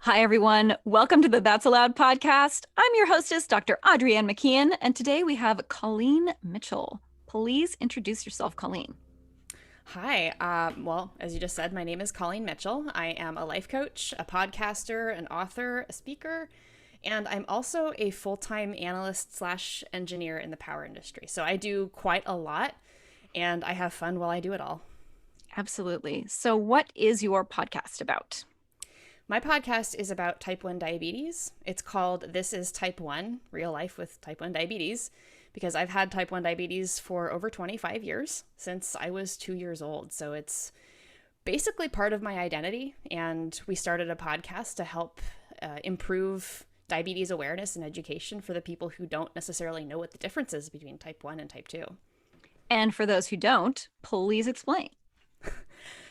Hi, everyone. Welcome to the That's Allowed podcast. I'm your hostess, Dr. Audrey-Ann McKeon, and today we have Colleen Mitchell. Please introduce yourself, Colleen. Hi. As you just said, my name is Colleen Mitchell. I am a life coach, a podcaster, an author, a speaker, and I'm also a full-time analyst slash engineer in the power industry. So I do quite a lot, and I have fun while I do it all. Absolutely. So what is your podcast about? My podcast is about type 1 diabetes. It's called This is Type 1, Real Life with Type 1 Diabetes, because I've had type 1 diabetes for over 25 years, since I was 2 years old. So it's basically part of my identity. And we started a podcast to help improve diabetes awareness and education for the people who don't necessarily know what the difference is between type 1 and type 2. And for those who don't, please explain.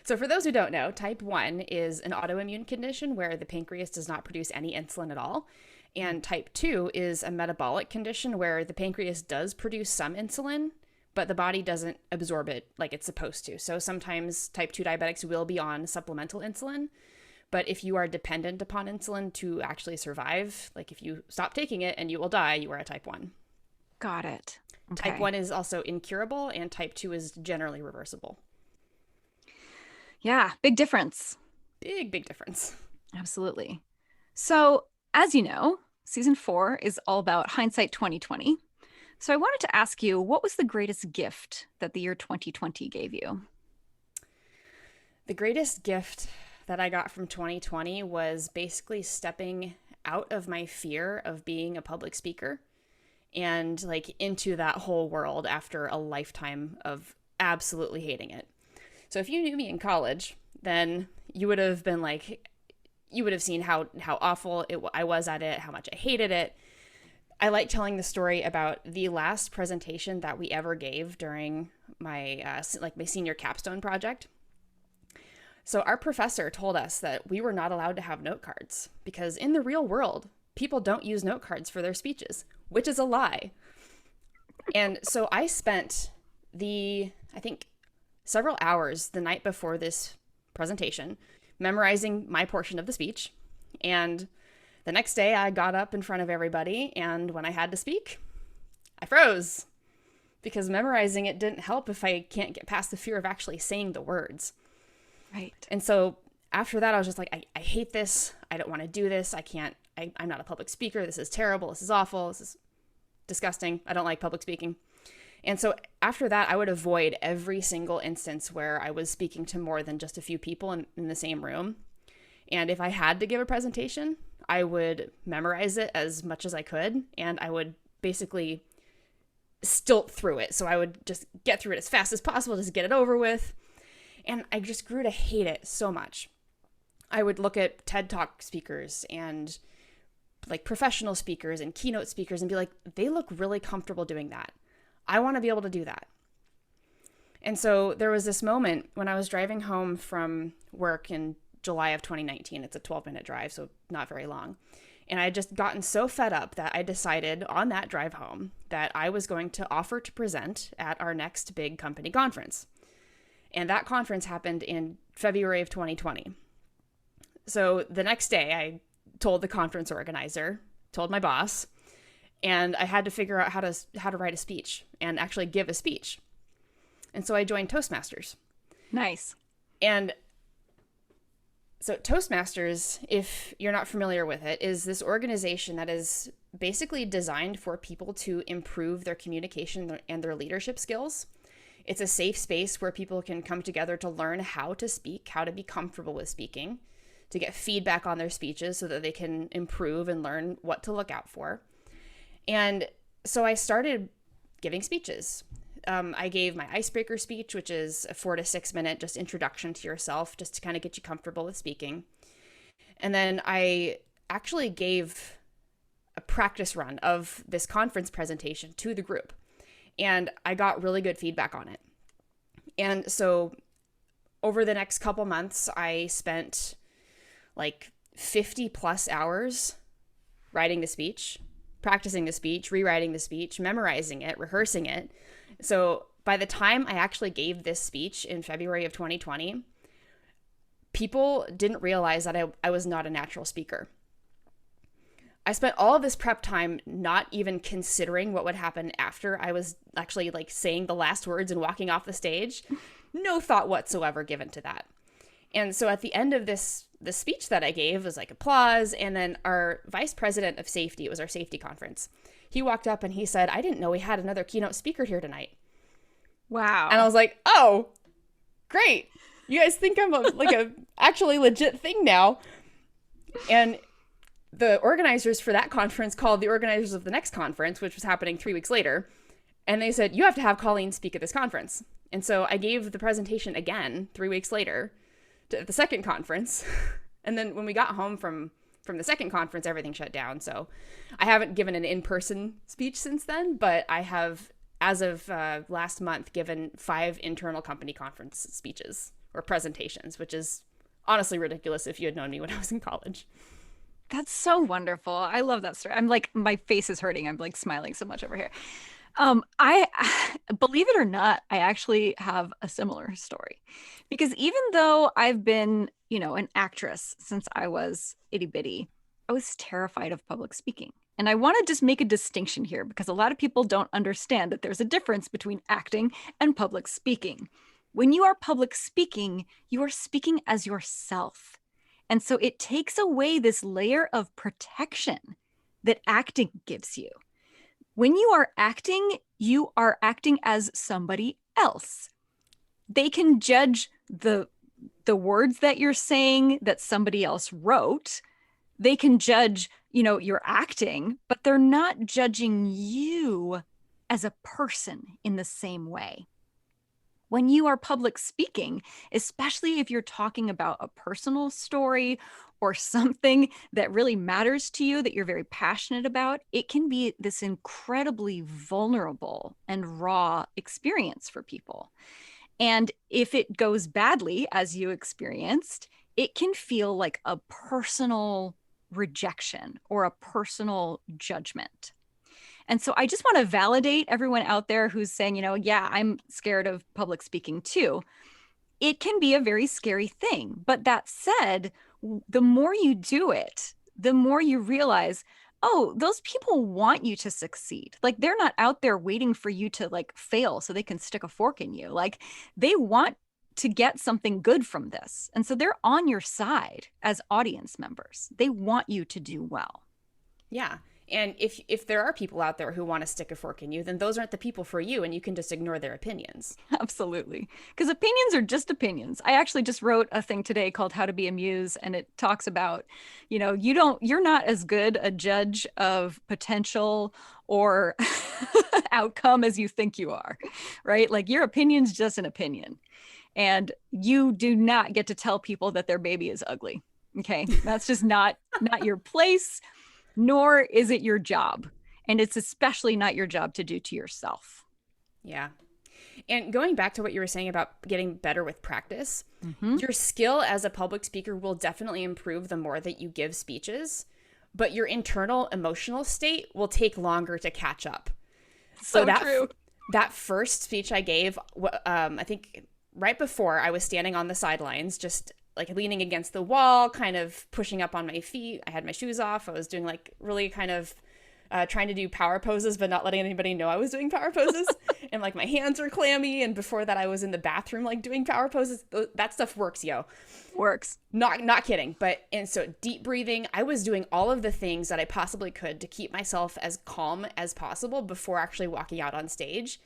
So for those who don't know, type 1 is an autoimmune condition where the pancreas does not produce any insulin at all. And type 2 is a metabolic condition where the pancreas does produce some insulin, but the body doesn't absorb it like it's supposed to. So sometimes type 2 diabetics will be on supplemental insulin. But if you are dependent upon insulin to actually survive, like if you stop taking it and you will die, you are a type 1. Got it. Okay. Type 1 is also incurable, and type 2 is generally reversible. Yeah, big difference. Big difference. Absolutely. So, as you know, season 4 is all about hindsight 2020. So I wanted to ask you, what was the greatest gift that the year 2020 gave you? The greatest gift that I got from 2020 was basically stepping out of my fear of being a public speaker and like into that whole world after a lifetime of absolutely hating it. So if you knew me in college, then you would have been like, you would have seen how awful I was at it, how much I hated it. I like telling the story about the last presentation that we ever gave during my my senior capstone project. So our professor told us that we were not allowed to have note cards because in the real world, people don't use note cards for their speeches, which is a lie. And so I spent several hours the night before this presentation memorizing my portion of the speech. And the next day I got up in front of everybody, and when I had to speak, I froze because memorizing it didn't help if I can't get past the fear of actually saying the words. Right. And so after that, I was just like, I hate this. I don't want to do this. I'm not a public speaker. This is terrible. This is awful. This is disgusting. I don't like public speaking. And so after that, I would avoid every single instance where I was speaking to more than just a few people in the same room. And if I had to give a presentation, I would memorize it as much as I could, and I would basically stilt through it. So I would just get through it as fast as possible, just get it over with. And I just grew to hate it so much. I would look at TED Talk speakers and like professional speakers and keynote speakers and be like, they look really comfortable doing that. I want to be able to do that. And so there was this moment when I was driving home from work in July of 2019. It's a 12-minute drive, so not very long. And I had just gotten so fed up that I decided on that drive home that I was going to offer to present at our next big company conference. And that conference happened in February of 2020. So the next day I told the conference organizer, told my boss, and I had to figure out how to write a speech and actually give a speech. And so I joined Toastmasters. Nice. And so Toastmasters, if you're not familiar with it, is this organization that is basically designed for people to improve their communication and their leadership skills. It's a safe space where people can come together to learn how to speak, how to be comfortable with speaking, to get feedback on their speeches so that they can improve and learn what to look out for. And so I started giving speeches. I gave my icebreaker speech, which is a 4 to 6 minute just introduction to yourself, just to kind of get you comfortable with speaking. And then I actually gave a practice run of this conference presentation to the group. And I got really good feedback on it. And so over the next couple months, I spent like 50 plus hours writing the speech, practicing the speech, rewriting the speech, memorizing it, rehearsing it. So by the time I actually gave this speech in February of 2020, people didn't realize that I was not a natural speaker. I spent all of this prep time not even considering what would happen after I was actually like saying the last words and walking off the stage. No thought whatsoever given to that. And so at the end of the speech that I gave was like applause. And then our vice president of safety, it was our safety conference, he walked up and he said, I didn't know we had another keynote speaker here tonight. And I Wow. was like, oh, great. You guys think I'm a actually legit thing now. And the organizers for that conference called the organizers of the next conference, which was happening 3 weeks later. And they said, you have to have Colleen speak at this conference. And so I gave the presentation again 3 weeks later to the second conference. And then when we got home from the second conference, everything shut down. So I haven't given an in-person speech since then, but I have, as of last month, given 5 internal company conference speeches or presentations, which is honestly ridiculous if you had known me when I was in college. That's so wonderful. I love that story. I'm like, my face is hurting. I'm like smiling so much over here. I believe it or not, I actually have a similar story because even though I've been, an actress since I was itty bitty, I was terrified of public speaking. And I want to just make a distinction here because a lot of people don't understand that there's a difference between acting and public speaking. When you are public speaking, you are speaking as yourself. And so it takes away this layer of protection that acting gives you. When you are acting as somebody else. They can judge the words that you're saying that somebody else wrote. They can judge, your acting, but they're not judging you as a person in the same way. When you are public speaking, especially if you're talking about a personal story or something that really matters to you that you're very passionate about, it can be this incredibly vulnerable and raw experience for people. And if it goes badly, as you experienced, it can feel like a personal rejection or a personal judgment. And so I just want to validate everyone out there who's saying, yeah, I'm scared of public speaking too. It can be a very scary thing. But that said, the more you do it, the more you realize, oh, those people want you to succeed. Like they're not out there waiting for you to like fail so they can stick a fork in you. Like they want to get something good from this. And so they're on your side as audience members. They want you to do well. Yeah. And if there are people out there who want to stick a fork in you, then those aren't the people for you, and you can just ignore their opinions. Absolutely. Because opinions are just opinions. I actually just wrote a thing today called How to Be a Muse, and it talks about, you're not as good a judge of potential or outcome as you think you are, right? Like your opinion's just an opinion. And you do not get to tell people that their baby is ugly. Okay. That's just not your place, nor is it your job. And it's especially not your job to do to yourself. Yeah. And going back to what you were saying about getting better with practice, Mm-hmm. your skill as a public speaker will definitely improve the more that you give speeches, but your internal emotional state will take longer to catch up. So true. That first speech I gave, I think right before I was standing on the sidelines, just like leaning against the wall, kind of pushing up on my feet. I had my shoes off. I was doing like really kind of trying to do power poses, but not letting anybody know I was doing power poses. And like my hands were clammy. And before that, I was in the bathroom like doing power poses. That stuff works, yo. Works. Not kidding. And so deep breathing. I was doing all of the things that I possibly could to keep myself as calm as possible before actually walking out on stage.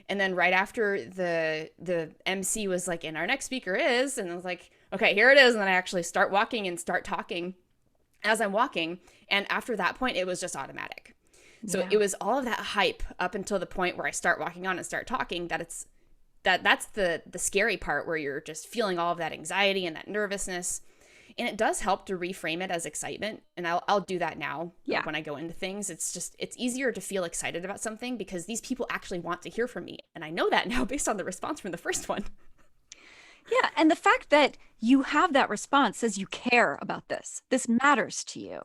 And then right after the MC was like, and our next speaker is, and I was like, okay, here it is. And then I actually start walking and start talking as I'm walking. And after that point, it was just automatic. So It was all of that hype up until the point where I start walking on and start talking that's the scary part where you're just feeling all of that anxiety and that nervousness. And it does help to reframe it as excitement. And I'll do that now when I go into things. It's easier to feel excited about something because these people actually want to hear from me. And I know that now based on the response from the first one. Yeah. And the fact that you have that response says you care about this. This matters to you.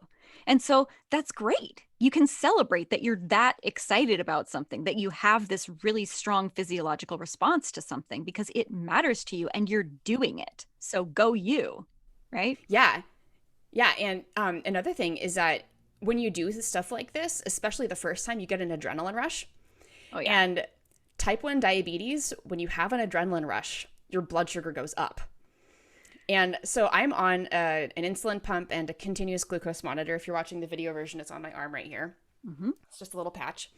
And so that's great. You can celebrate that you're that excited about something, that you have this really strong physiological response to something because it matters to you and you're doing it. So go you. right? Yeah. Yeah. And another thing is that when you do stuff like this, especially the first time, you get an adrenaline rush. Oh yeah. And type 1 diabetes, when you have an adrenaline rush, your blood sugar goes up. And so I'm on an insulin pump and a continuous glucose monitor. If you're watching the video version, it's on my arm right here. Hmm. It's just a little patch.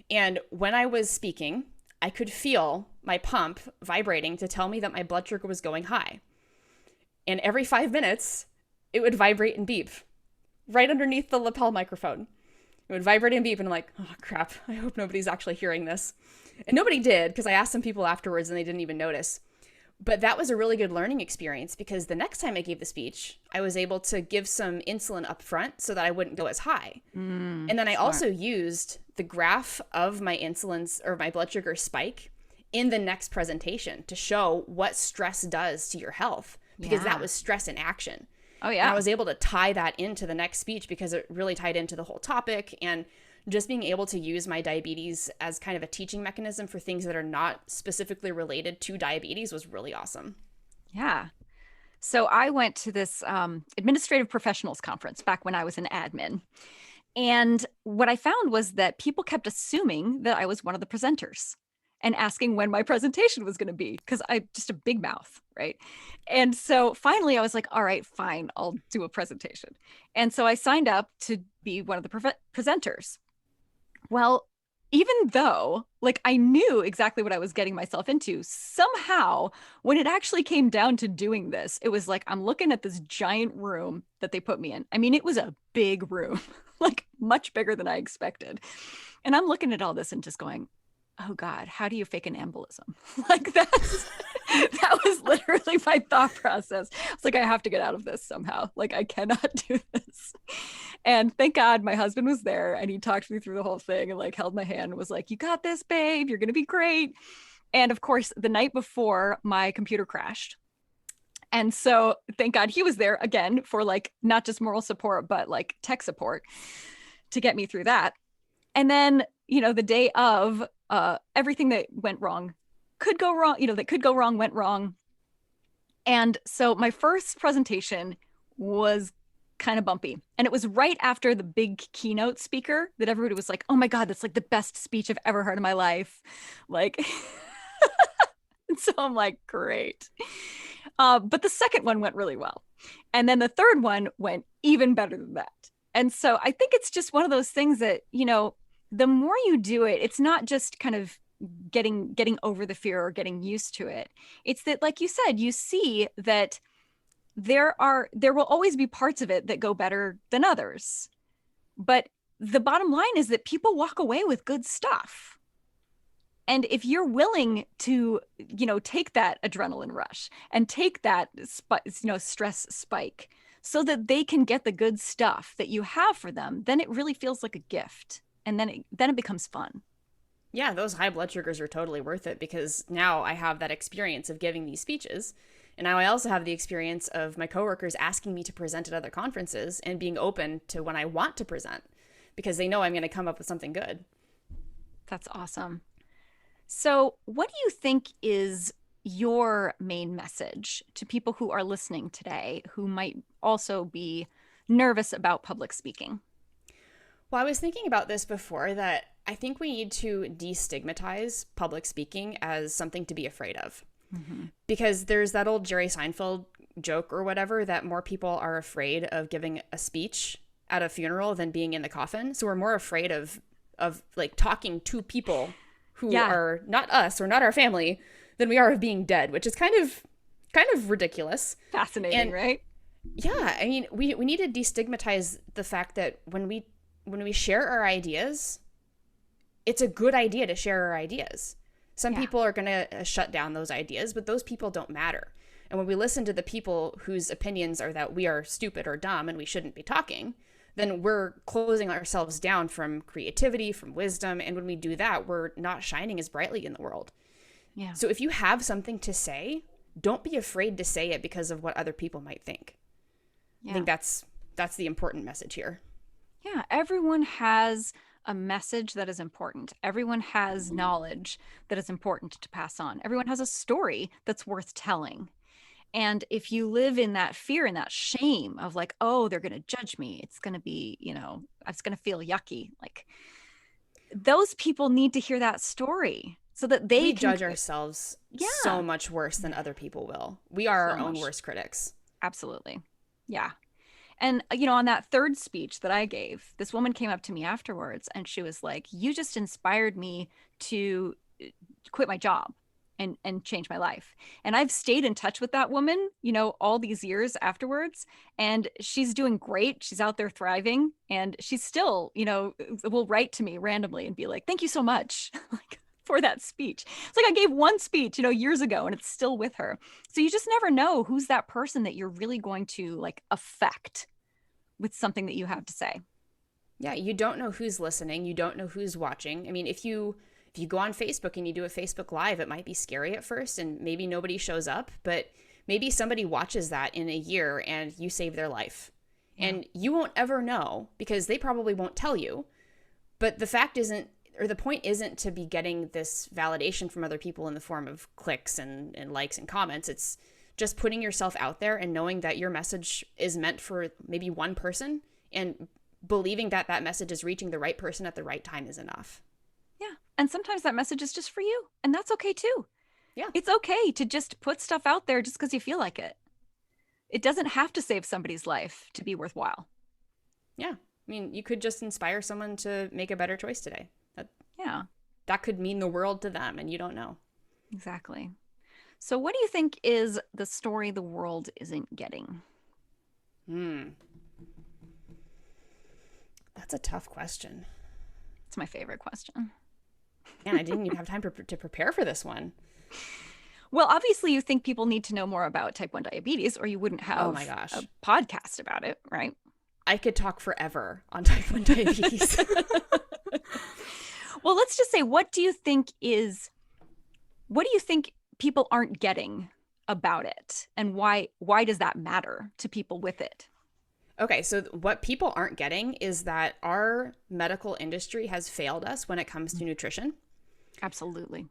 And when I was speaking, I could feel my pump vibrating to tell me that my blood sugar was going high. And every 5 minutes, it would vibrate and beep right underneath the lapel microphone. It would vibrate and beep, and I'm like, oh crap, I hope nobody's actually hearing this. And nobody did, because I asked some people afterwards and they didn't even notice. But that was a really good learning experience, because the next time I gave the speech, I was able to give some insulin up front so that I wouldn't go as high. And then I Smart. also used the graph of my insulin's or my blood sugar spike in the next presentation to show what stress does to your health, because that Yeah. was stress in action. Oh And I yeah. was able to tie that into the next speech because it really tied into the whole topic. And just being able to use my diabetes as kind of a teaching mechanism for things that are not specifically related to diabetes was really awesome. Yeah. So I went to this administrative professionals conference back when I was an admin. And what I found was that people kept assuming that I was one of the presenters and asking when my presentation was going to be because I'm just a big mouth, right? And so finally I was like, all right, fine, I'll do a presentation. And so I signed up to be one of the presenters. Well, even though like I knew exactly what I was getting myself into, somehow when it actually came down to doing this, it was like I'm looking at this giant room that they put me in. I mean, it was a big room, like much bigger than I expected. And I'm looking at all this and just going, oh God, how do you fake an embolism? Like that was literally my thought process. It's like I have to get out of this somehow. Like I cannot do this. And thank God my husband was there and he talked me through the whole thing and like held my hand and was like, you got this, babe. You're going to be great. And of course, the night before, my computer crashed. And so thank God he was there again for like not just moral support, but like tech support to get me through that. And then, the day of everything that went wrong could go wrong, that could go wrong went wrong. And so my first presentation was kind of bumpy. And it was right after the big keynote speaker that everybody was like, oh my God, that's like the best speech I've ever heard in my life. Like, and so I'm like, great. But the second one went really well. And then the third one went even better than that. And so I think it's just one of those things that, the more you do it, it's not just kind of getting over the fear or getting used to it. It's that, like you said, you see that there will always be parts of it that go better than others. But the bottom line is that people walk away with good stuff. And if you're willing to, take that adrenaline rush and take that, stress spike so that they can get the good stuff that you have for them, then it really feels like a gift. And then it becomes fun. Yeah, those high blood sugars are totally worth it, because now I have that experience of giving these speeches. And now I also have the experience of my coworkers asking me to present at other conferences and being open to when I want to present, because they know I'm going to come up with something good. That's awesome. So, what do you think is your main message to people who are listening today who might also be nervous about public speaking? Well, I was thinking about this before, that I think we need to destigmatize public speaking as something to be afraid of. Mm-hmm. Because there's that old Jerry Seinfeld joke or whatever, that more people are afraid of giving a speech at a funeral than being in the coffin. So we're more afraid of like talking to people who Yeah. are not us or not our family than we are of being dead, which is kind of ridiculous. Fascinating, And right? yeah, I mean, we need to destigmatize the fact that when we share our ideas, it's a good idea to share our ideas. Some Yeah. people are going to shut down those ideas, but those people don't matter. And when we listen to the people whose opinions are that we are stupid or dumb and we shouldn't be talking, then we're closing ourselves down from creativity, from wisdom. And when we do that, we're not shining as brightly in the world. Yeah. So if you have something to say, don't be afraid to say it because of what other people might think. I Yeah. think that's the important message here. Yeah. Everyone has a message that is important. Everyone has knowledge that is important to pass on. Everyone has a story that's worth telling. And if you live in that fear and that shame of like, oh, they're going to judge me, it's going to be, it's going to feel yucky. Like those people need to hear that story so that they We can, judge ourselves so yeah, much worse than other people will. We are our so own much. worst critics. Absolutely. Yeah. And, on that third speech that I gave, this woman came up to me afterwards and she was like, you just inspired me to quit my job and change my life. And I've stayed in touch with that woman, all these years afterwards. And she's doing great. She's out there thriving. And she's still, will write to me randomly and be like, thank you so much. Like, for that speech. It's like I gave one speech, years ago, and it's still with her. So you just never know who's that person that you're really going to like affect with something that you have to say. Yeah, you don't know who's listening. You don't know who's watching. I mean, if you go on Facebook and you do a Facebook Live, it might be scary at first and maybe nobody shows up, but maybe somebody watches that in a year and you save their life. Yeah. And you won't ever know because they probably won't tell you. But the point isn't to be getting this validation from other people in the form of clicks and likes and comments. It's just putting yourself out there and knowing that your message is meant for maybe one person, and believing that that message is reaching the right person at the right time is enough. Yeah. And sometimes that message is just for you. And that's okay too. Yeah. It's okay to just put stuff out there just because you feel like it. It doesn't have to save somebody's life to be worthwhile. Yeah. I mean, you could just inspire someone to make a better choice today. Yeah, That could mean the world to them, and you don't know. exactly. So, what do you think is the story the world isn't getting? Hmm. That's a tough question. It's my favorite question. Man, I didn't even have time to prepare for this one. Well, obviously, you think people need to know more about type 1 diabetes, or you wouldn't Oh my have gosh. a podcast about it, right? I could talk forever on type 1 diabetes. Well, let's just say, what do you think people aren't getting about it? And why does that matter to people with it? Okay, so what people aren't getting is that our medical industry has failed us when it comes to nutrition. Absolutely.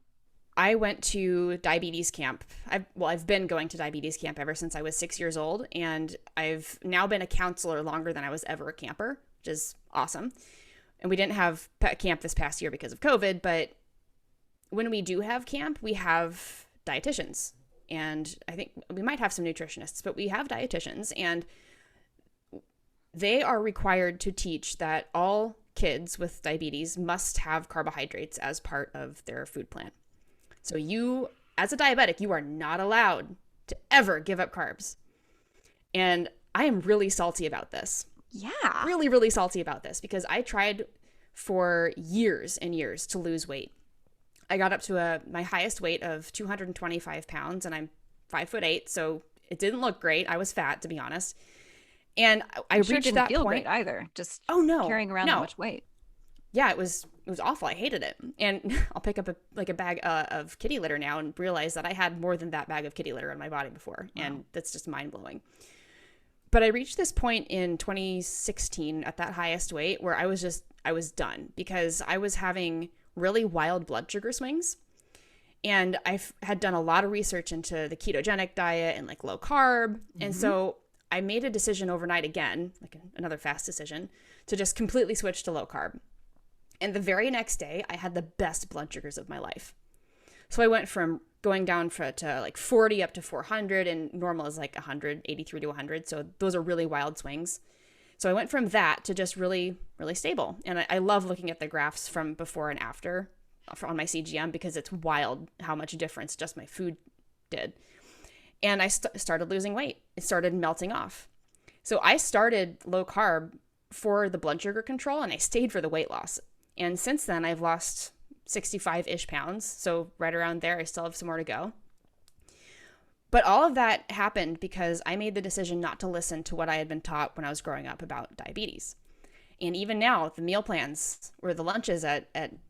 I went to diabetes camp. I've been going to diabetes camp ever since I was 6 years old, and I've now been a counselor longer than I was ever a camper, which is awesome. And we didn't have camp this past year because of COVID, but when we do have camp, we have dietitians. And I think we might have some nutritionists, but we have dietitians, and they are required to teach that all kids with diabetes must have carbohydrates as part of their food plan. So you, as a diabetic, you are not allowed to ever give up carbs. And I am really salty about this. Yeah. Really, really salty about this because I tried for years and years to lose weight. I got up to my highest weight of 225 pounds, and I'm 5'8", so it didn't look great. I was fat, to be honest. And I sure reached didn't that feel point. great either. Just Oh no, carrying around that much weight. Yeah, it was awful. I hated it. And I'll pick up a bag of kitty litter now and realize that I had more than that bag of kitty litter in my body before, and that's just mind blowing. But I reached this point in 2016 at that highest weight where I was done because I was having really wild blood sugar swings. And I had done a lot of research into the ketogenic diet and like low carb. Mm-hmm. And so I made a decision overnight again, like another fast decision, to just completely switch to low carb. And the very next day, I had the best blood sugars of my life. So I went from going down to like 40 up to 400, and normal is like 100, 83 to 100. So those are really wild swings. So I went from that to just really, really stable. And I love looking at the graphs from before and after on my CGM because it's wild how much difference just my food did. And I started losing weight. It started melting off. So I started low carb for the blood sugar control, and I stayed for the weight loss. And since then, I've lost 65-ish pounds. So right around there, I still have some more to go. But all of that happened because I made the decision not to listen to what I had been taught when I was growing up about diabetes. And even now, the meal plans or the lunches at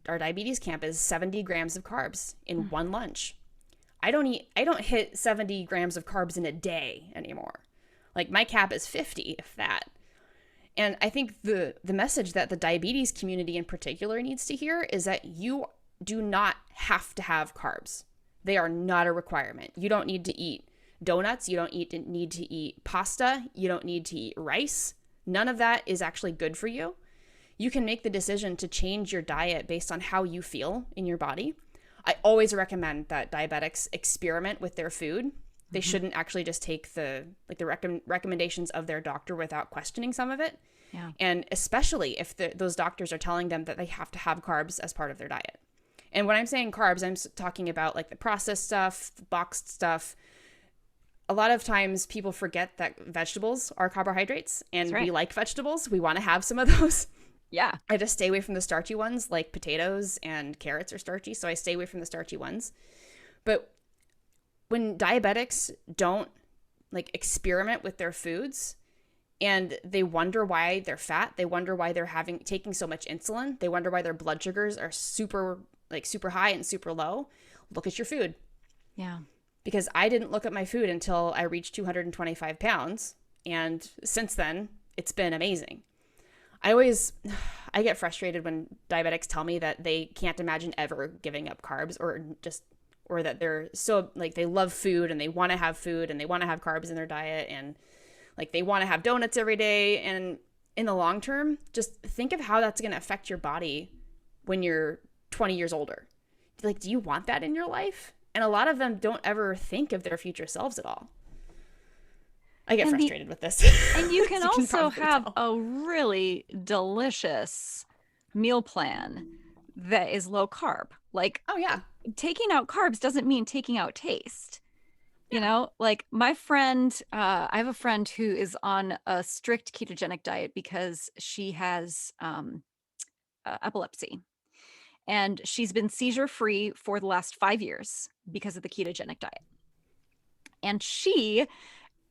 our diabetes camp is 70 grams of carbs in one lunch. I don't hit 70 grams of carbs in a day anymore. Like my cap is 50, if that. And I think the message that the diabetes community in particular needs to hear is that you do not have to have carbs. They are not a requirement. You don't need to eat donuts. You don't need to eat pasta. You don't need to eat rice. None of that is actually good for you. You can make the decision to change your diet based on how you feel in your body. I always recommend that diabetics experiment with their food. They Mm-hmm. shouldn't actually just take the recommendations of their doctor without questioning some of it. Yeah. And especially if those doctors are telling them that they have to have carbs as part of their diet. And when I'm saying carbs, I'm talking about like the processed stuff, the boxed stuff. A lot of times people forget that vegetables are carbohydrates, That's and we right. like vegetables. We want to have some of those. Yeah. I just stay away from the starchy ones, like potatoes and carrots are starchy, so I stay away from the starchy ones. But when diabetics don't like experiment with their foods and they wonder why they're fat, they wonder why they're taking so much insulin, they wonder why their blood sugars are super high and super low, look at your food. Yeah. Because I didn't look at my food until I reached 225 pounds, and since then it's been amazing. I get frustrated when diabetics tell me that they can't imagine ever giving up carbs, or that they're so like they love food and they want to have food and they want to have carbs in their diet, and like they want to have donuts every day. And in the long term, just think of how that's going to affect your body when you're 20 years older. Like, do you want that in your life? And a lot of them don't ever think of their future selves at all. I get And the frustrated with this. and you As can you can also probably have tell. a really delicious meal plan that is low carb. Like Oh yeah. taking out carbs doesn't mean taking out taste. You Yeah. know, like my friend, I have a friend who is on a strict ketogenic diet because she has epilepsy. And she's been seizure free for the last 5 years because of the ketogenic diet. And she,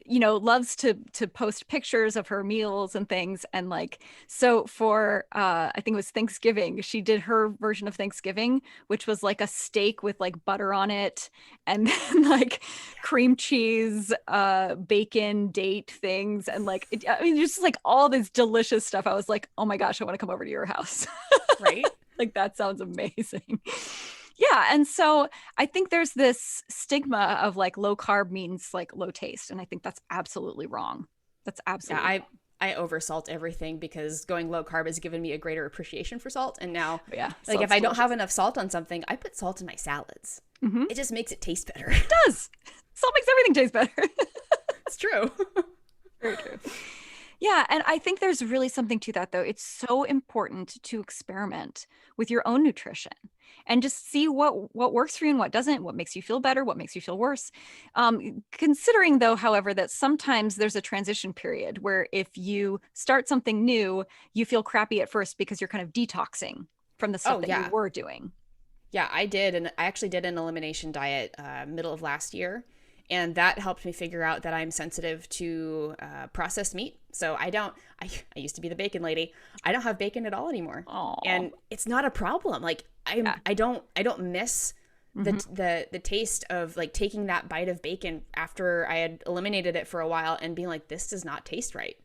loves to post pictures of her meals and things. And like, so for I think it was Thanksgiving, she did her version of Thanksgiving, which was like a steak with like butter on it, and then like cream cheese, bacon, date things, and like I mean just like all this delicious stuff. I was like, oh my gosh, I want to come over to your house. Right? Like that sounds amazing. Yeah, and so I think there's this stigma of like low carb means like low taste, and I think that's absolutely wrong. That's Yeah, absolutely I oversalt everything because going low carb has given me a greater appreciation for salt. And now, wrong. Yeah, like if sounds I don't have delicious. enough salt on something, I put salt in my salads. Mm-hmm. It just makes it taste better. It does. Salt makes everything taste better. It's true. Very true. Yeah, and I think there's really something to that though. It's so important to experiment with your own nutrition and just see what works for you and what doesn't, what makes you feel better, what makes you feel worse. Considering though, however, that sometimes there's a transition period where if you start something new, you feel crappy at first because you're kind of detoxing from the stuff Oh that you yeah. were doing. Yeah, I did, and I actually did an elimination diet middle of last year, and that helped me figure out that I'm sensitive to processed meat. So I don't. I used to be the bacon lady. I don't have bacon at all anymore, Oh, and it's not a problem. Like yeah. I don't miss Hmm. the taste of like taking that bite of bacon after I had eliminated it for a while and being like, this does not taste right.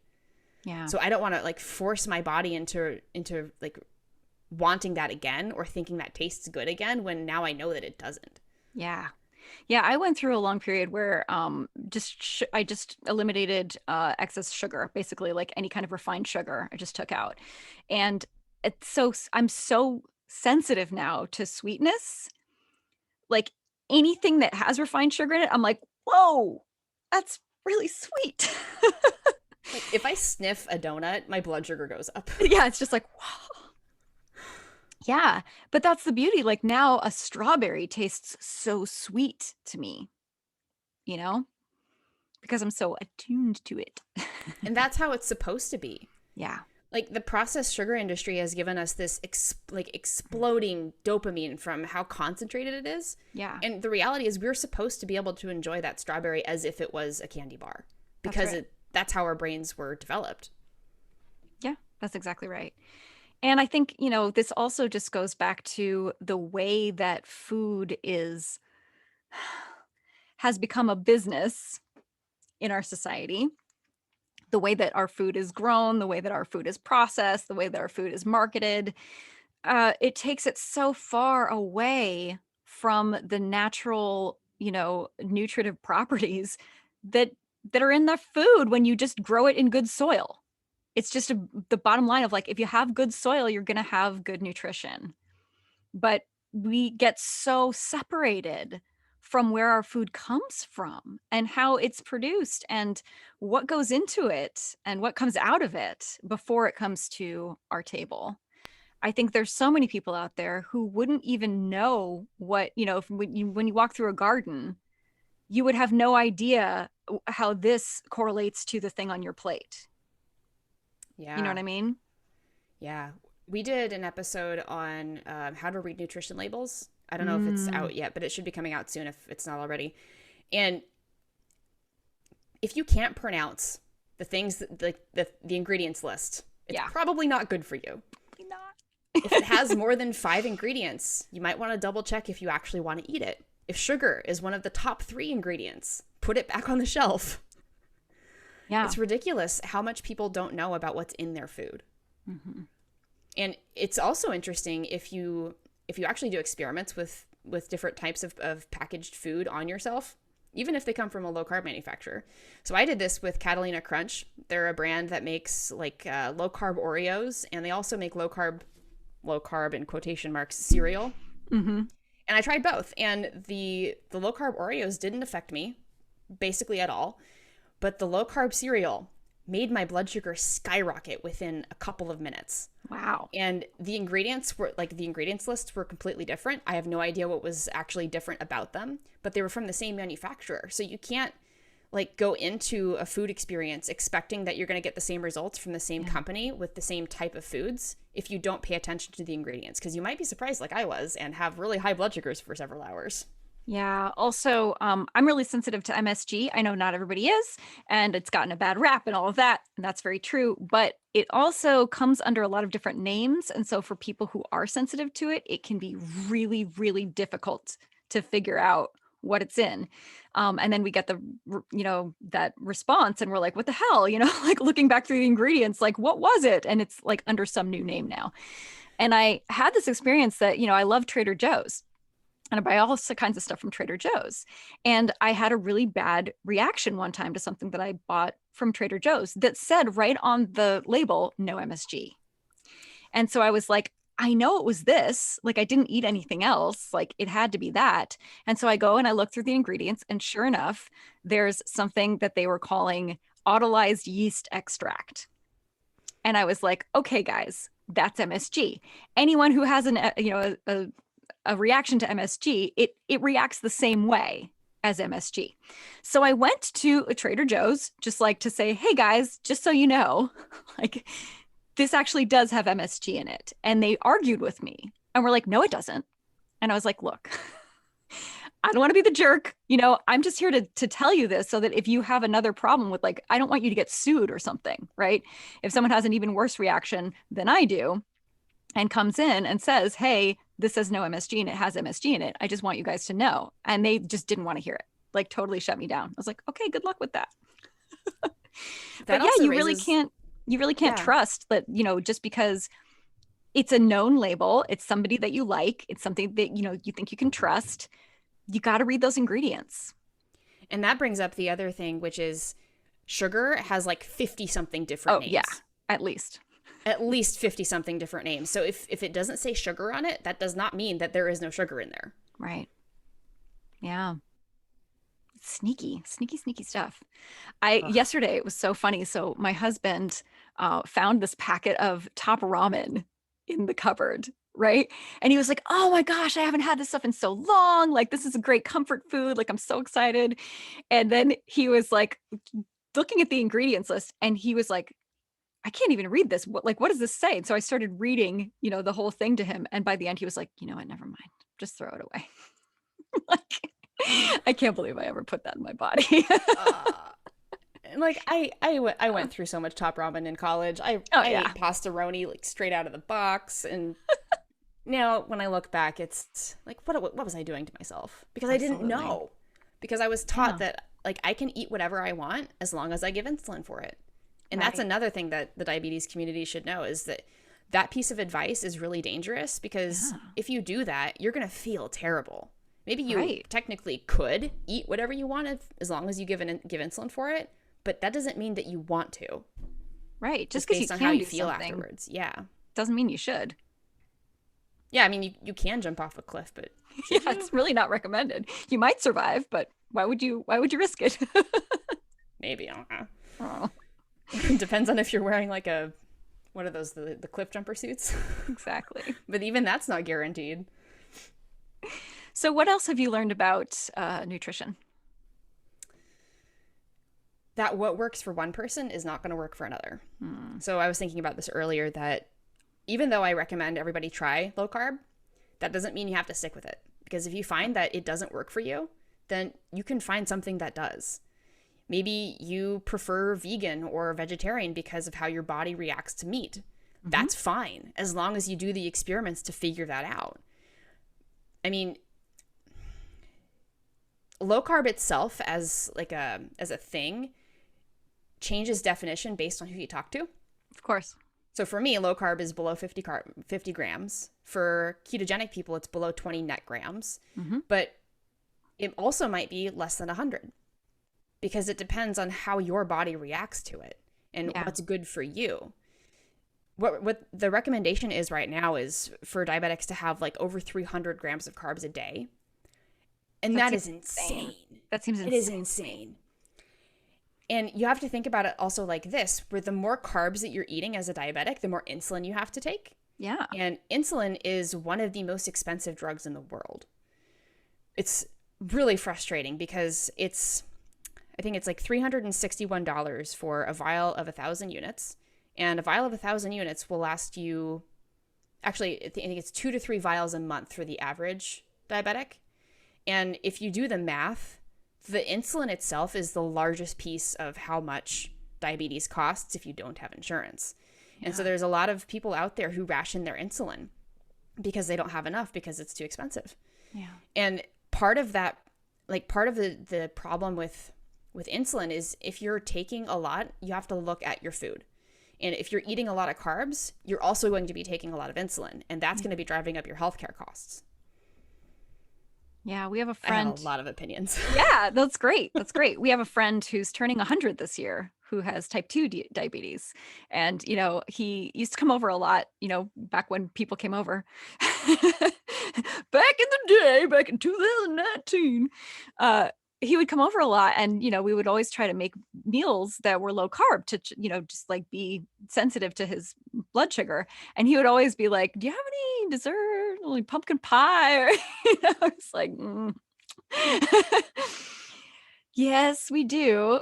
Yeah. So I don't want to like force my body into like wanting that again or thinking that tastes good again when now I know that it doesn't. Yeah. Yeah, I went through a long period where I just eliminated excess sugar, basically like any kind of refined sugar I just took out. And I'm so sensitive now to sweetness. Like anything that has refined sugar in it, I'm like, "Whoa, that's really sweet." Like if I sniff a donut, my blood sugar goes up. Yeah, it's just like, "Wow." Yeah, but that's the beauty. Like now a strawberry tastes so sweet to me, you know? Because I'm so attuned to it. And that's how it's supposed to be. Yeah. Like the processed sugar industry has given us this exploding dopamine from how concentrated it is. Yeah. And the reality is we're supposed to be able to enjoy that strawberry as if it was a candy bar That's because right. that's how our brains were developed. Yeah, that's exactly right. And I think, this also just goes back to the way that food has become a business in our society, the way that our food is grown, the way that our food is processed, the way that our food is marketed. It takes it so far away from the natural. nutritive properties that are in the food when you just grow it in good soil. It's just the bottom line of like, if you have good soil, you're going to have good nutrition. But we get so separated from where our food comes from and how it's produced and what goes into it and what comes out of it before it comes to our table. I think there's so many people out there who wouldn't even know what, when you walk through a garden, you would have no idea how this correlates to the thing on your plate. You know Yeah. what I mean? Yeah. We did an episode on how to read nutrition labels. I don't know if it's Mm, out yet, but it should be coming out soon if it's not already. And if you can't pronounce the things like the ingredients list, it's yeah. probably not good for you. Probably not. If it has more than 5 ingredients, you might want to double check if you actually want to eat it. If sugar is one of the top 3 ingredients, put it back on the shelf. Yeah. It's ridiculous how much people don't know about what's in their food. Mm-hmm. And it's also interesting if you actually do experiments with different types of packaged food on yourself, even if they come from a low carb manufacturer. So I did this with Catalina Crunch. They're a brand that makes like low carb Oreos, and they also make low carb in quotation marks cereal. Mm-hmm. And I tried both, and the low carb Oreos didn't affect me basically at all, but the low carb cereal made my blood sugar skyrocket within a couple of minutes. Wow. And the ingredients lists were completely different. I have no idea what was actually different about them, but they were from the same manufacturer. So you can't like go into a food experience expecting that you're going to get the same results from the same Yeah. company with the same type of foods if you don't pay attention to the ingredients, because you might be surprised like I was and have really high blood sugars for several hours. Yeah. Also, I'm really sensitive to MSG. I know not everybody is, and it's gotten a bad rap and all of that. And that's very true. But it also comes under a lot of different names. And so for people who are sensitive to it, it can be really, really difficult to figure out what it's in. And then we get that response and we're like, what the hell? Like looking back through the ingredients, like, what was it? And it's like under some new name now. And I had this experience that, I love Trader Joe's. And I buy all kinds of stuff from Trader Joe's. And I had a really bad reaction one time to something that I bought from Trader Joe's that said right on the label, no MSG. And so I was like, I know it was this. Like, I didn't eat anything else. Like, it had to be that. And so I go and I look through the ingredients. And sure enough, there's something that they were calling autolyzed yeast extract. And I was like, okay, guys, that's MSG. Anyone who has a reaction to MSG, it reacts the same way as MSG. So I went to a Trader Joe's just like to say, hey guys, just so you know, like this actually does have MSG in it. And they argued with me and were like, no, it doesn't. And I was like, look, I don't want to be the jerk. I'm just here to tell you this so that if you have another problem with like, I don't want you to get sued or something, right? If someone has an even worse reaction than I do, and comes in and says, hey, this says no MSG and it has MSG in it. I just want you guys to know. And they just didn't want to hear it, like totally shut me down. I was like, okay, good luck with that. That But yeah, also raises, you really can't yeah. trust that, just because it's a known label, it's somebody that you like, it's something that, you think you can trust. You got to read those ingredients. And that brings up the other thing, which is sugar has like 50 something different Oh yeah, names. at least. At least 50 something different names. So if it doesn't say sugar on it, that does not mean that there is no sugar in there. Right. Yeah. Sneaky, sneaky, sneaky stuff. I Ugh. Yesterday it was so funny. So my husband found this packet of top ramen in the cupboard, right? And he was like, "Oh my gosh, I haven't had this stuff in so long. Like this is a great comfort food. Like I'm so excited." And then he was like looking at the ingredients list, and he was like, "I can't even read this. What does this say?" And so I started reading, the whole thing to him. And by the end, he was like, "You know what? Never mind. Just throw it away." Like, I can't believe I ever put that in my body. Uh, like I went through so much top ramen in college. Oh I yeah. ate pastaroni like straight out of the box, and now when I look back, it's like what was I doing to myself? Because I didn't Absolutely. know. Because I was taught Yeah. that like I can eat whatever I want as long as I give insulin for it. And that's Right. another thing that the diabetes community should know is that that piece of advice is really dangerous because Yeah. if you do that, you're going to feel terrible. Maybe you Right. technically could eat whatever you want as long as you give insulin for it, but that doesn't mean that you want to, Right. Just just because you based on how can you do feel something afterwards. Yeah. doesn't mean you should. Yeah, I mean, you can jump off a cliff, but Yeah, should you? it's really not recommended. You might survive, but why would you risk it? Maybe. I don't know. Oh, Depends on if you're wearing like a, what are those, the cliff jumper suits? exactly. But even that's not guaranteed. So what else have you learned about nutrition? That what works for one person is not going to work for another. Hmm. So I was thinking about this earlier that even though I recommend everybody try low carb, that doesn't mean you have to stick with it. Because if you find that it doesn't work for you, then you can find something that does. Maybe you prefer vegan or vegetarian because of how your body reacts to meat. Mm-hmm. That's fine as long as you do the experiments to figure that out. I mean, low carb itself as a thing changes definition based on who you talk to. Of course. So for me, low carb is below 50 grams. For ketogenic people, it's below 20 net grams. Mm-hmm. But it also might be less than 100 because it depends on how your body reacts to it and Yeah. what's good for you. What the recommendation is right now is for diabetics to have like over 300 grams of carbs a day. And That that seems is insane. insane. That seems It is insane. insane. And you have to think about it also like this, where the more carbs that you're eating as a diabetic, the more insulin you have to take. Yeah. And insulin is one of the most expensive drugs in the world. It's really frustrating because I think it's like $361 for a vial of 1,000 units. And a vial of 1,000 units will last you, actually, I think it's 2 to 3 vials a month for the average diabetic. And if you do the math, the insulin itself is the largest piece of how much diabetes costs if you don't have insurance. Yeah. And so there's a lot of people out there who ration their insulin because they don't have enough because it's too expensive. Yeah. And part of that, like part of the problem with insulin is if you're taking a lot, you have to look at your food. And if you're eating a lot of carbs, you're also going to be taking a lot of insulin, and that's going to be driving up your healthcare costs. Yeah, we have a I have friend. a lot of opinions. Yeah, that's great. That's great. We have a friend who's turning 100 this year who has type 2 diabetes. And, he used to come over a lot, back when people came over. Back in the day, back in 2019. He would come over a lot and, we would always try to make meals that were low carb to, just like be sensitive to his blood sugar. And he would always be like, "Do you have any dessert, like pumpkin pie?" Or, it's like, yes, we do.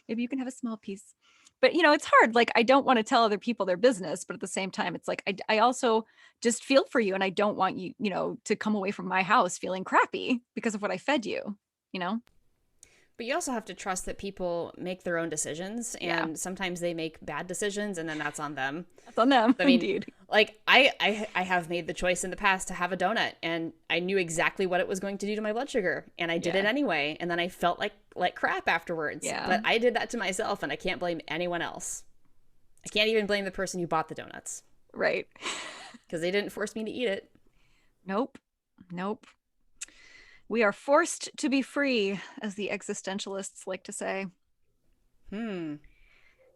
Maybe you can have a small piece. But it's hard. Like, I don't want to tell other people their business, but at the same time, it's like I also just feel for you, and I don't want you, to come away from my house feeling crappy because of what I fed you, you know? But you also have to trust that people make their own decisions, Yeah. and sometimes they make bad decisions, and then that's on them. That's on them, I mean, indeed. like I have made the choice in the past to have a donut, and I knew exactly what it was going to do to my blood sugar, and I did it anyway, and then I felt like crap afterwards. Yeah. But I did that to myself, and I can't blame anyone else. I can't even blame the person who bought the donuts Right. because they didn't force me to eat it. Nope. Nope. We are forced to be free, as the existentialists like to say. Yep.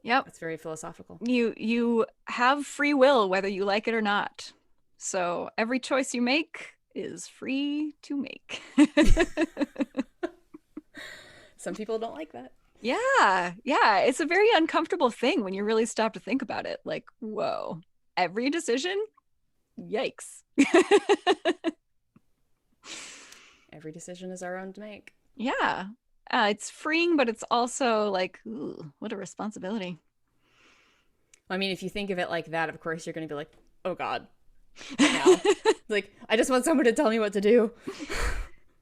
That's very philosophical. You have free will whether you like it or not. So every choice you make is free to make. Some people don't like that. Yeah. Yeah. It's a very uncomfortable thing when you really stop to think about it. Like, whoa, every decision? Yikes. Every decision is our own to make. Yeah. It's freeing, but it's also like, ooh, what a responsibility. I mean, if you think of it like that, of course, you're going to be like, oh, God. Now. Like, I just want someone to tell me what to do.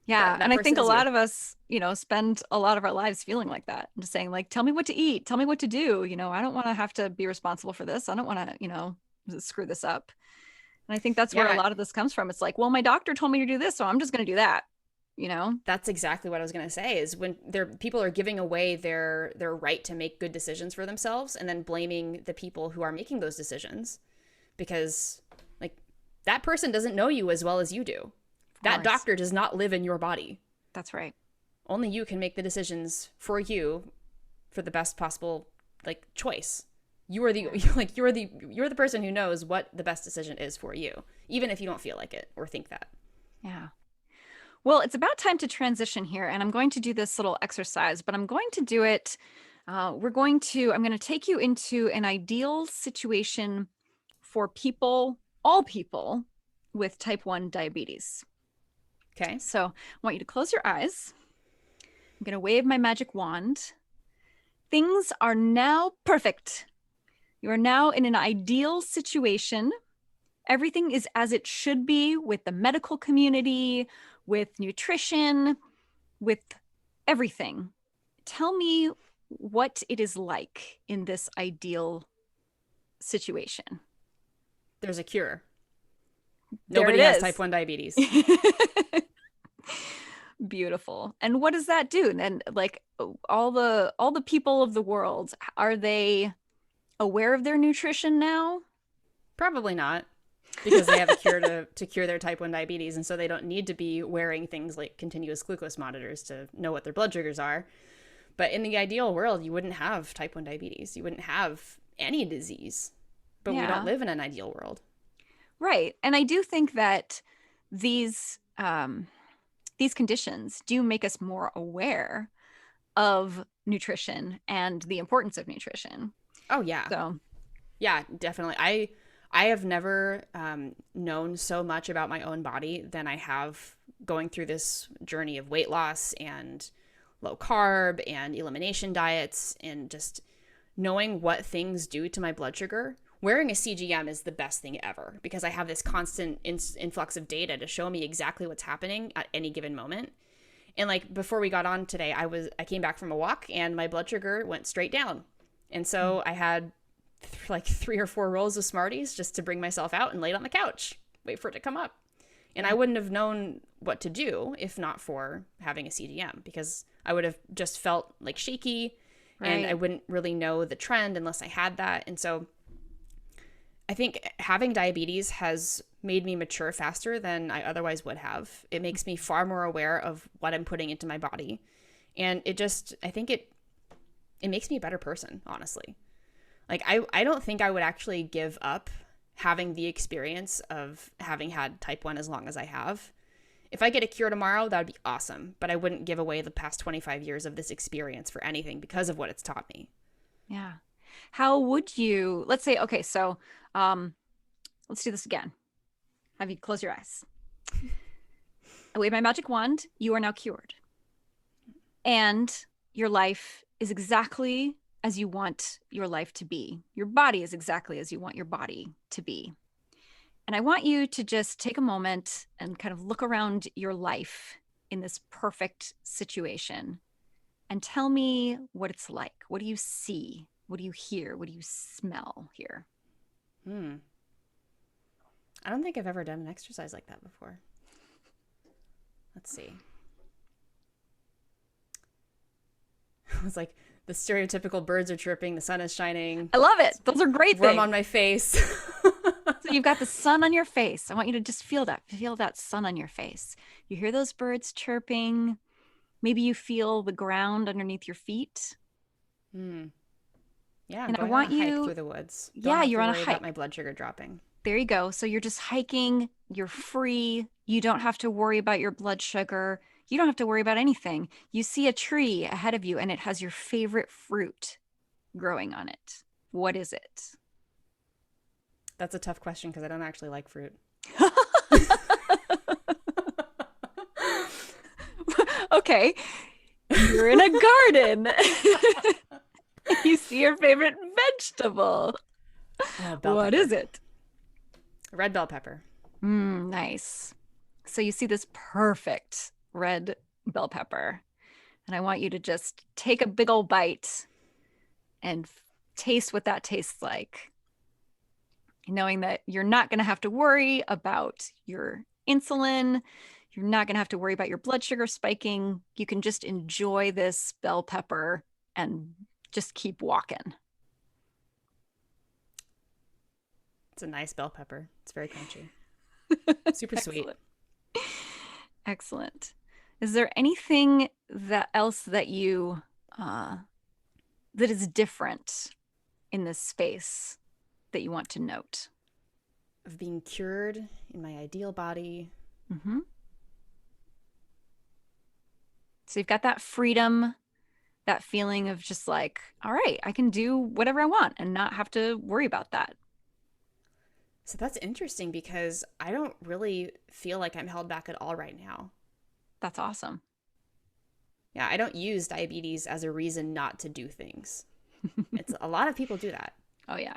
Yeah. And I think a person is lot you. of us, spend a lot of our lives feeling like that. Just saying, like, tell me what to eat, tell me what to do. I don't want to have to be responsible for this. I don't want to, screw this up. And I think that's where a Yeah, lot of this comes from. It's like, well, my doctor told me to do this, so I'm just going to do that, you know? that's exactly what I was going to say is when people are giving away their right to make good decisions for themselves and then blaming the people who are making those decisions because like that person doesn't know you as well as you do. That course. doctor does not live in your body. That's right. Only you can make the decisions for you for the best possible like choice. You are the Yeah. you're the person who knows what the best decision is for you, even if you don't feel like it or think that. Yeah. Well, it's about time to transition here, and I'm going to do this little exercise, but I'm going to do it. I'm going to take you into an ideal situation for people, all people with type 1 diabetes. Okay? So I want you to close your eyes. I'm going to wave my magic wand. Things are now perfect. You are now in an ideal situation. Everything is as it should be with the medical community, with nutrition, with everything. Tell me what it is like in this ideal situation. There's a cure. There it Nobody has type is. 1 diabetes. Beautiful. And what does that do? And like all the people of the world, are they aware of their nutrition now? Probably not, because they have a cure to cure their type 1 diabetes, and so they don't need to be wearing things like continuous glucose monitors to know what their blood sugars are. But in the ideal world, you wouldn't have type 1 diabetes. You wouldn't have any disease. But we don't Yeah. live in an ideal world. Right. And I do think that these these conditions do make us more aware of nutrition and the importance of nutrition. Oh yeah. So, Yeah, definitely. I have never known so much about my own body than I have going through this journey of weight loss and low carb and elimination diets and just knowing what things do to my blood sugar. Wearing a CGM is the best thing ever because I have this constant influx of data to show me exactly what's happening at any given moment. And like before we got on today, I came back from a walk and my blood sugar went straight down. And so I had like 3 or 4 rolls of Smarties just to bring myself out and laid on the couch, wait for it to come up. And I wouldn't have known what to do if not for having a CGM because I would have just felt like shaky and I right. wouldn't really know the trend unless I had that. And so I think having diabetes has made me mature faster than I otherwise would have. It makes me far more aware of what I'm putting into my body. And I think it makes me a better person, honestly. Like I don't think I would actually give up having the experience of having had type 1 as long as I have. If I get a cure tomorrow, that would be awesome, but I wouldn't give away the past 25 years of this experience for anything because of what it's taught me. Yeah. How would you, let's say, okay, so um, let's do this again. Have you close your eyes. I wave my magic wand. You are now cured. And your life is exactly as you want your life to be. Your body is exactly as you want your body to be. And I want you to just take a moment and kind of look around your life in this perfect situation and tell me what it's like. What do you see? What do you hear? What do you smell here? Hmm. I don't think I've ever done an exercise like that before. Let's see. It's like the stereotypical birds are chirping, the sun is shining, I love it. Those are great warm things. on my face. So you've got the sun on your face. I want you to just feel that sun on your face. You hear those birds chirping. Maybe you feel the ground underneath your feet. Hmm. Yeah, I'm And I going on a want hike you, through the woods. Don't yeah, have you're to on a worry about my hike. blood sugar dropping. There you go. So you're just hiking, you're free. You don't have to worry about your blood sugar. You don't have to worry about anything. You see a tree ahead of you and it has your favorite fruit growing on it. What is it? That's a tough question because I don't actually like fruit. Okay, you're in a garden. You see your favorite vegetable. Oh, bell What is pepper. it? Red bell pepper. Nice. So you see this perfect red bell pepper, and I want you to just take a big old bite and taste what that tastes like, knowing that you're not going to have to worry about your insulin. You're not going to have to worry about your blood sugar spiking. You can just enjoy this bell pepper and just keep walking. It's a nice bell pepper. It's very crunchy. Super sweet. Excellent. Excellent. Is there anything that else that you uh that is different in this space that you want to note? Of being cured in my ideal body. Hmm. So you've got that freedom, that feeling of just like, all right, I can do whatever I want and not have to worry about that. So that's interesting because I don't really feel like I'm held back at all right now. That's awesome. Yeah, I don't use diabetes as a reason not to do things. It's a lot of people do that. Oh yeah.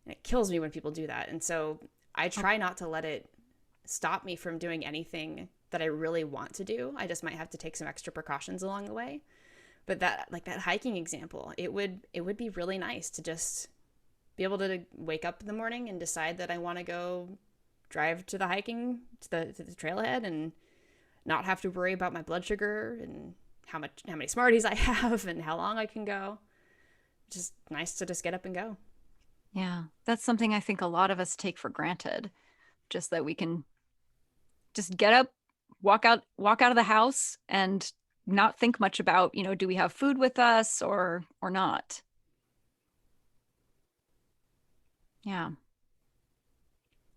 And it kills me when people do that. And so I Oh, try not to let it stop me from doing anything that I really want to do. I just might have to take some extra precautions along the way. But that like that hiking example, it would be really nice to just be able to wake up in the morning and decide that I want to go drive to the hiking to the trailhead and not have to worry about my blood sugar and how many Smarties I have and how long I can go. Just nice to just get up and go. yeah. That's something I think a lot of us take for granted, just that we can just get up, walk out of the house and not think much about, do we have food with us or not? Yeah.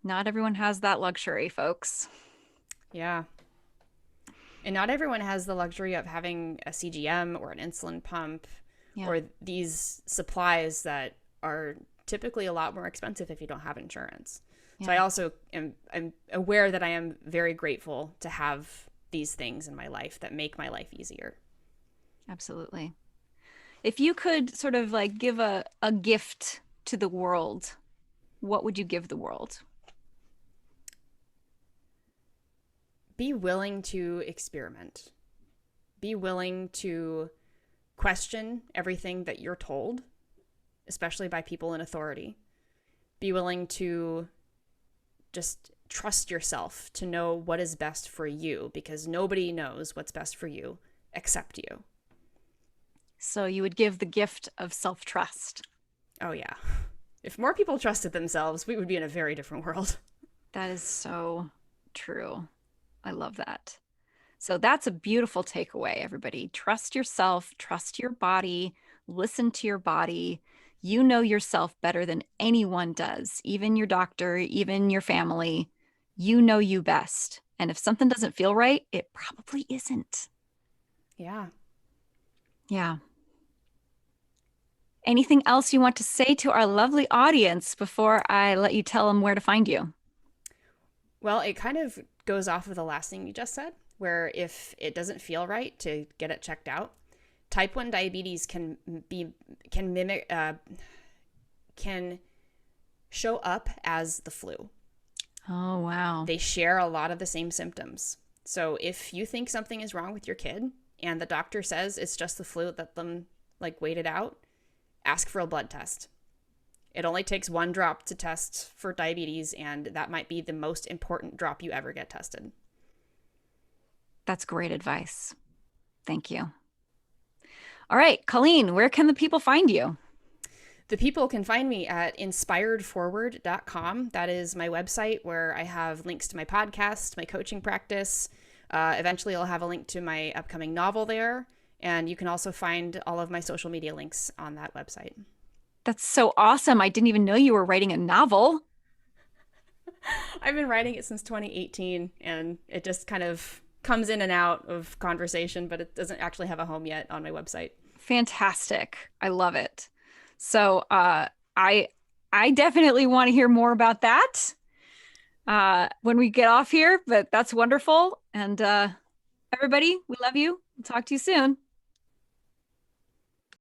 Not everyone has that luxury, folks. Yeah. And not everyone has the luxury of having a CGM or an insulin pump Yeah. or these supplies that are typically a lot more expensive if you don't have insurance. So I Yeah. also I'm aware that I am very grateful to have these things in my life that make my life easier. Absolutely. If you could sort of like give a gift to the world, what would you give the world? Be willing to experiment. Be willing to question everything that you're told, especially by people in authority. Be willing to just trust yourself to know what is best for you because nobody knows what's best for you except you. So you would give the gift of self-trust. Oh, yeah. If more people trusted themselves, we would be in a very different world. That is so true. I love that. So that's a beautiful takeaway, everybody. Trust yourself, trust your body, listen to your body. You know yourself better than anyone does, even your doctor, even your family. You know you best. And if something doesn't feel right, it probably isn't. Yeah. Yeah. Anything else you want to say to our lovely audience before I let you tell them where to find you? Well, it kind of goes off of the last thing you just said, where if it doesn't feel right to get it checked out, type 1 diabetes can mimic can show up as the flu. Oh, wow. They share a lot of the same symptoms. So if you think something is wrong with your kid and the doctor says it's just the flu, let them like wait it out, ask for a blood test. It only takes one drop to test for diabetes, and that might be the most important drop you ever get tested. That's great advice. Thank you. All right, Colleen, where can the people find you? The people can find me at inspiredforward.com. That is my website where I have links to my podcast, my coaching practice. Eventually, I'll have a link to my upcoming novel there. And you can also find all of my social media links on that website. That's so awesome. I didn't even know you were writing a novel. I've been writing it since 2018, and it just kind of comes in and out of conversation, but it doesn't actually have a home yet on my website. Fantastic. I love it. So I I definitely want to hear more about that when we get off here, but that's wonderful. And everybody, we love you. We'll talk to you soon.